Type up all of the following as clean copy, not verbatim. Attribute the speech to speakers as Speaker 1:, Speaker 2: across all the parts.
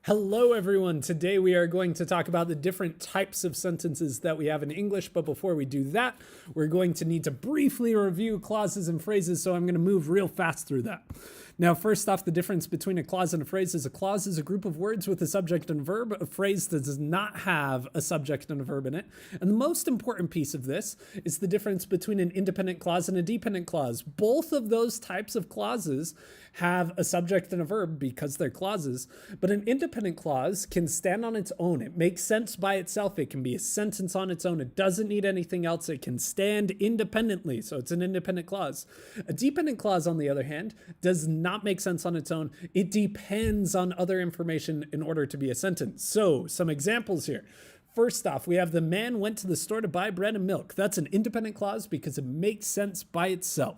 Speaker 1: Hello, everyone. Today we are going to talk about the different types of sentences that we have in English. But before we do that, we're going to need to briefly review clauses and phrases. So I'm going to move real fast through that. Now, first off, the difference between a clause and a phrase is a clause is a group of words with a subject and a verb. A phrase does not have a subject and a verb in it. And the most important piece of this is the difference between an independent clause and a dependent clause. Both of those types of clauses have a subject and a verb because they're clauses, but an independent clause can stand on its own. It makes sense by itself. It can be a sentence on its own. It doesn't need anything else. It can stand independently, so it's an independent clause. A dependent clause, on the other hand, does not make sense on its own. It depends on other information in order to be a sentence. So, some examples here. First off, we have the man went to the store to buy bread and milk. That's an independent clause because it makes sense by itself.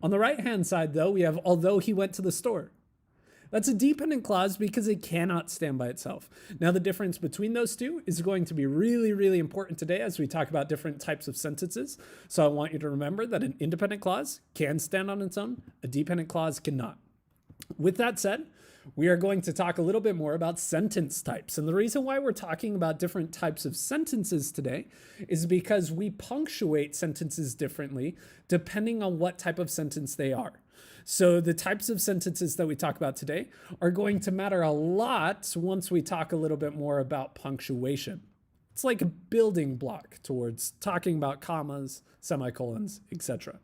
Speaker 1: On the right-hand side, though, we have although he went to the store. That's a dependent clause because it cannot stand by itself. Now, the difference between those two is going to be really, really important today as we talk about different types of sentences. So I want you to remember that an independent clause can stand on its own. A dependent clause cannot. With that said, we are going to talk a little bit more about sentence types. And the reason why we're talking about different types of sentences today is because we punctuate sentences differently depending on what type of sentence they are. So the types of sentences that we talk about today are going to matter a lot once we talk a little bit more about punctuation. It's like a building block towards talking about commas, semicolons, etc.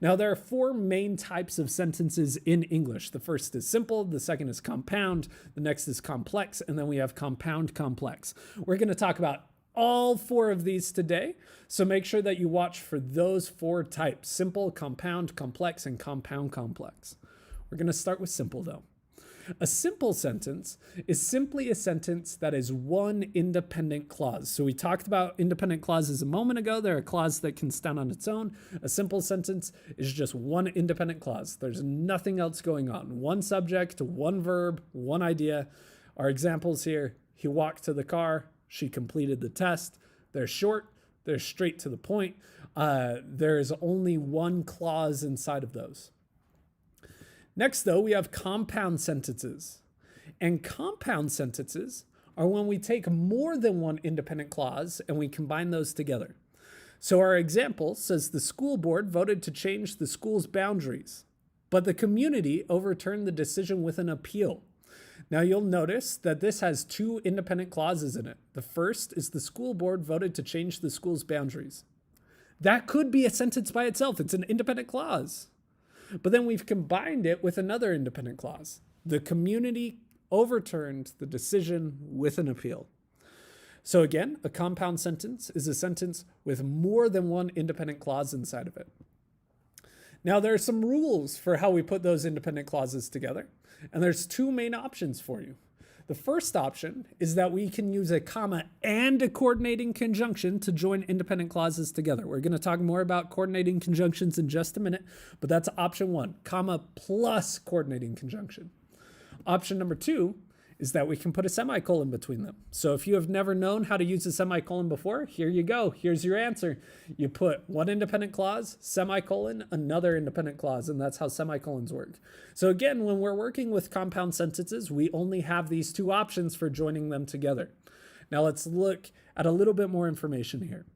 Speaker 1: Now, there are four main types of sentences in English. The first is simple, the second is compound, the next is complex, and then we have compound complex. We're going to talk about all four of these today, so make sure that you watch for those four types: simple, compound, complex, and compound complex. We're going to start with simple, though. A simple sentence is simply a sentence that is one independent clause. So we talked about independent clauses a moment ago. They're a clause that can stand on its own. A simple sentence is just one independent clause. There's nothing else going on. One subject, one verb, one idea. Our examples here: he walked to the car, she completed the test. They're short, they're straight to the point. There's only one clause inside of those. Next, though, we have compound sentences. And compound sentences are when we take more than one independent clause and we combine those together. So our example says the school board voted to change the school's boundaries, but the community overturned the decision with an appeal. Now you'll notice that this has two independent clauses in it. The first is the school board voted to change the school's boundaries. That could be a sentence by itself. It's an independent clause. But then we've combined it with another independent clause. The community overturned the decision with an appeal. So again, a compound sentence is a sentence with more than one independent clause inside of it. Now, there are some rules for how we put those independent clauses together, and there's two main options for you. The first option is that we can use a comma and a coordinating conjunction to join independent clauses together. We're going to talk more about coordinating conjunctions in just a minute, but that's option one, comma plus coordinating conjunction. Option number two is that we can put a semicolon between them. So if you have never known how to use a semicolon before, here you go. Here's your answer. You put one independent clause, semicolon, another independent clause, and that's how semicolons work. So again, when we're working with compound sentences, we only have these two options for joining them together. Now let's look at a little bit more information here.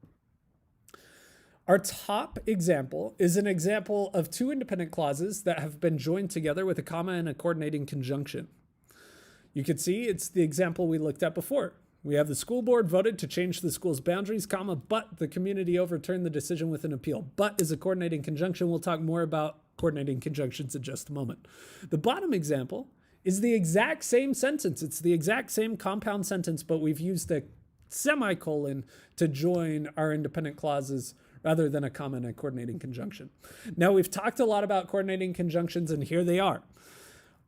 Speaker 1: Our top example is an example of two independent clauses that have been joined together with a comma and a coordinating conjunction. You can see it's the example we looked at before. We have the school board voted to change the school's boundaries, comma, but the community overturned the decision with an appeal. But is a coordinating conjunction. We'll talk more about coordinating conjunctions in just a moment. The bottom example is the exact same sentence. It's the exact same compound sentence, but we've used a semicolon to join our independent clauses rather than a comma and a coordinating conjunction. Now, we've talked a lot about coordinating conjunctions, and here they are.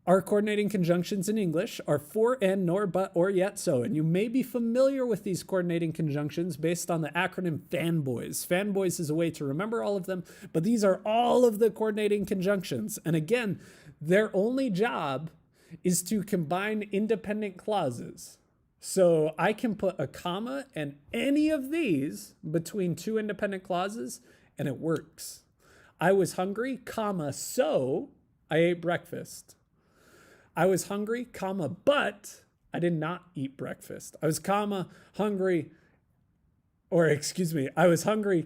Speaker 1: Our coordinating conjunctions in English are for, and, nor, but, or, yet, so. And you may be familiar with these coordinating conjunctions based on the acronym FANBOYS. FANBOYS is a way to remember all of them, but these are all of the coordinating conjunctions. And again, their only job is to combine independent clauses. So I can put a comma and any of these between two independent clauses, and it works. I was hungry, comma, so I ate breakfast. I was hungry, comma, but I did not eat breakfast. I was hungry, I was hungry,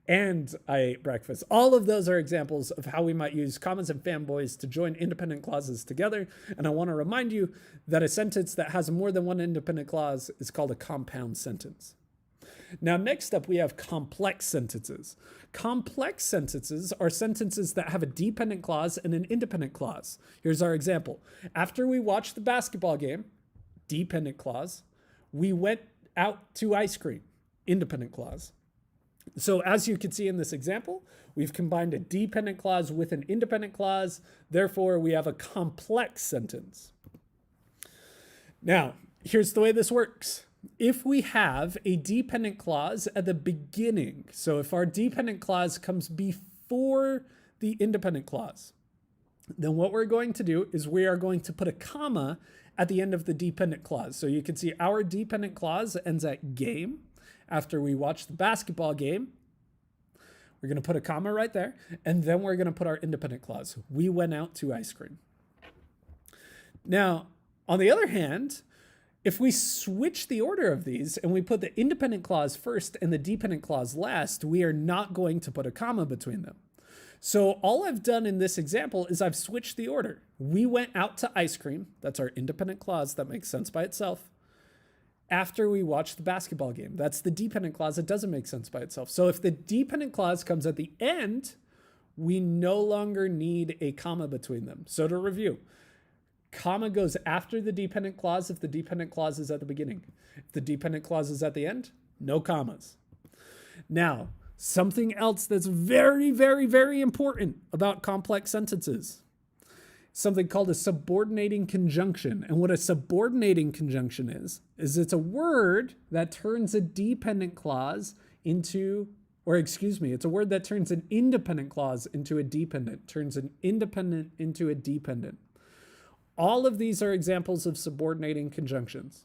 Speaker 1: and I ate breakfast. All of those are examples of how we might use commas and fanboys to join independent clauses together. And I want to remind you that a sentence that has more than one independent clause is called a compound sentence. Now, next up, we have complex sentences. Complex sentences are sentences that have a dependent clause and an independent clause. Here's our example. After we watched the basketball game, dependent clause, we went out to ice cream, independent clause. So as you can see in this example, we've combined a dependent clause with an independent clause. Therefore, we have a complex sentence. Now, here's the way this works. If we have a dependent clause at the beginning, so if our dependent clause comes before the independent clause, then what we're going to do is we are going to put a comma at the end of the dependent clause. So you can see our dependent clause ends at game. After we watch the basketball game, we're going to put a comma right there, and then we're going to put our independent clause. We went out to ice cream. Now, on the other hand, if we switch the order of these and we put the independent clause first and the dependent clause last, we are not going to put a comma between them. So all I've done in this example is I've switched the order. We went out to ice cream. That's our independent clause. That makes sense by itself. After we watched the basketball game. That's the dependent clause. It doesn't make sense by itself. So if the dependent clause comes at the end, we no longer need a comma between them. So to review, comma goes after the dependent clause if the dependent clause is at the beginning. If the dependent clause is at the end, no commas. Now, something else that's very, very, very important about complex sentences. Something called a subordinating conjunction. And what a subordinating conjunction is it's a word that turns a dependent clause into, it's a word that turns an independent clause into a dependent, turns an independent into a dependent. All of these are examples of subordinating conjunctions.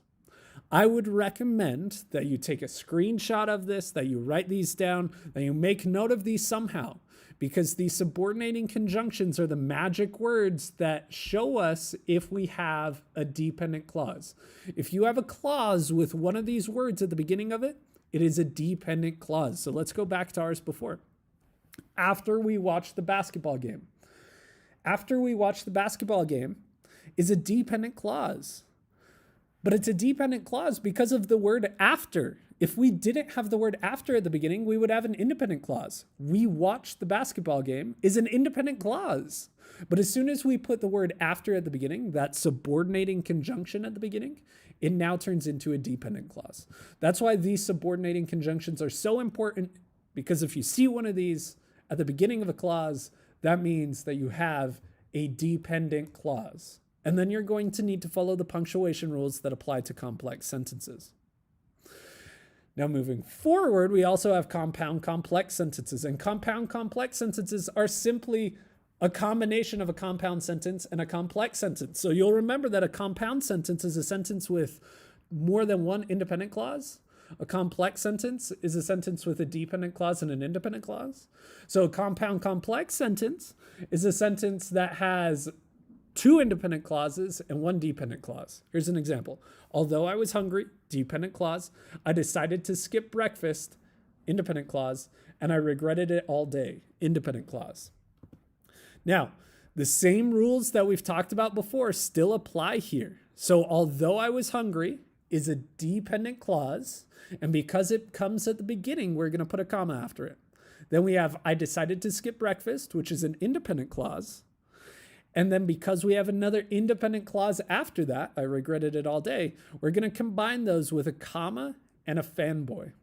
Speaker 1: I would recommend that you take a screenshot of this, that you write these down, that you make note of these somehow, because these subordinating conjunctions are the magic words that show us if we have a dependent clause. If you have a clause with one of these words at the beginning of it, it is a dependent clause. So let's go back to ours before. After we watch the basketball game. After we watch the basketball game is a dependent clause. But it's a dependent clause because of the word after. If we didn't have the word after at the beginning, we would have an independent clause. We watched the basketball game is an independent clause. But as soon as we put the word after at the beginning, that subordinating conjunction at the beginning, it now turns into a dependent clause. That's why these subordinating conjunctions are so important, because if you see one of these at the beginning of a clause, that means that you have a dependent clause. And then you're going to need to follow the punctuation rules that apply to complex sentences. Now, moving forward, we also have compound complex sentences. And compound complex sentences are simply a combination of a compound sentence and a complex sentence. So you'll remember that a compound sentence is a sentence with more than one independent clause. A complex sentence is a sentence with a dependent clause and an independent clause. So a compound complex sentence is a sentence that has two independent clauses and one dependent clause. Here's an example. Although I was hungry, dependent clause, I decided to skip breakfast, independent clause, and I regretted it all day, independent clause. Now, the same rules that we've talked about before still apply here. So although I was hungry is a dependent clause, and because it comes at the beginning, we're going to put a comma after it. Then we have I decided to skip breakfast, which is an independent clause. And then because we have another independent clause after that, I regretted it all day, we're going to combine those with a comma and a fanboy.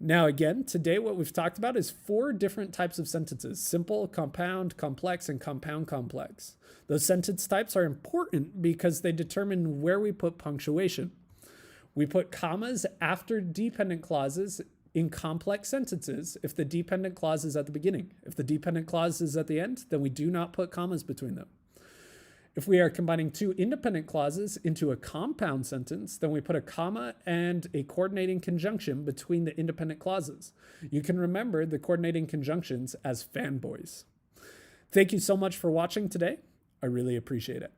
Speaker 1: Now, again, today what we've talked about is 4 different types of sentences: simple, compound, complex, and compound complex. Those sentence types are important because they determine where we put punctuation. We put commas after dependent clauses in complex sentences if the dependent clause is at the beginning. If the dependent clause is at the end, then we do not put commas between them. If we are combining 2 independent clauses into a compound sentence, then we put a comma and a coordinating conjunction between the independent clauses. You can remember the coordinating conjunctions as fanboys. Thank you so much for watching today. I really appreciate it.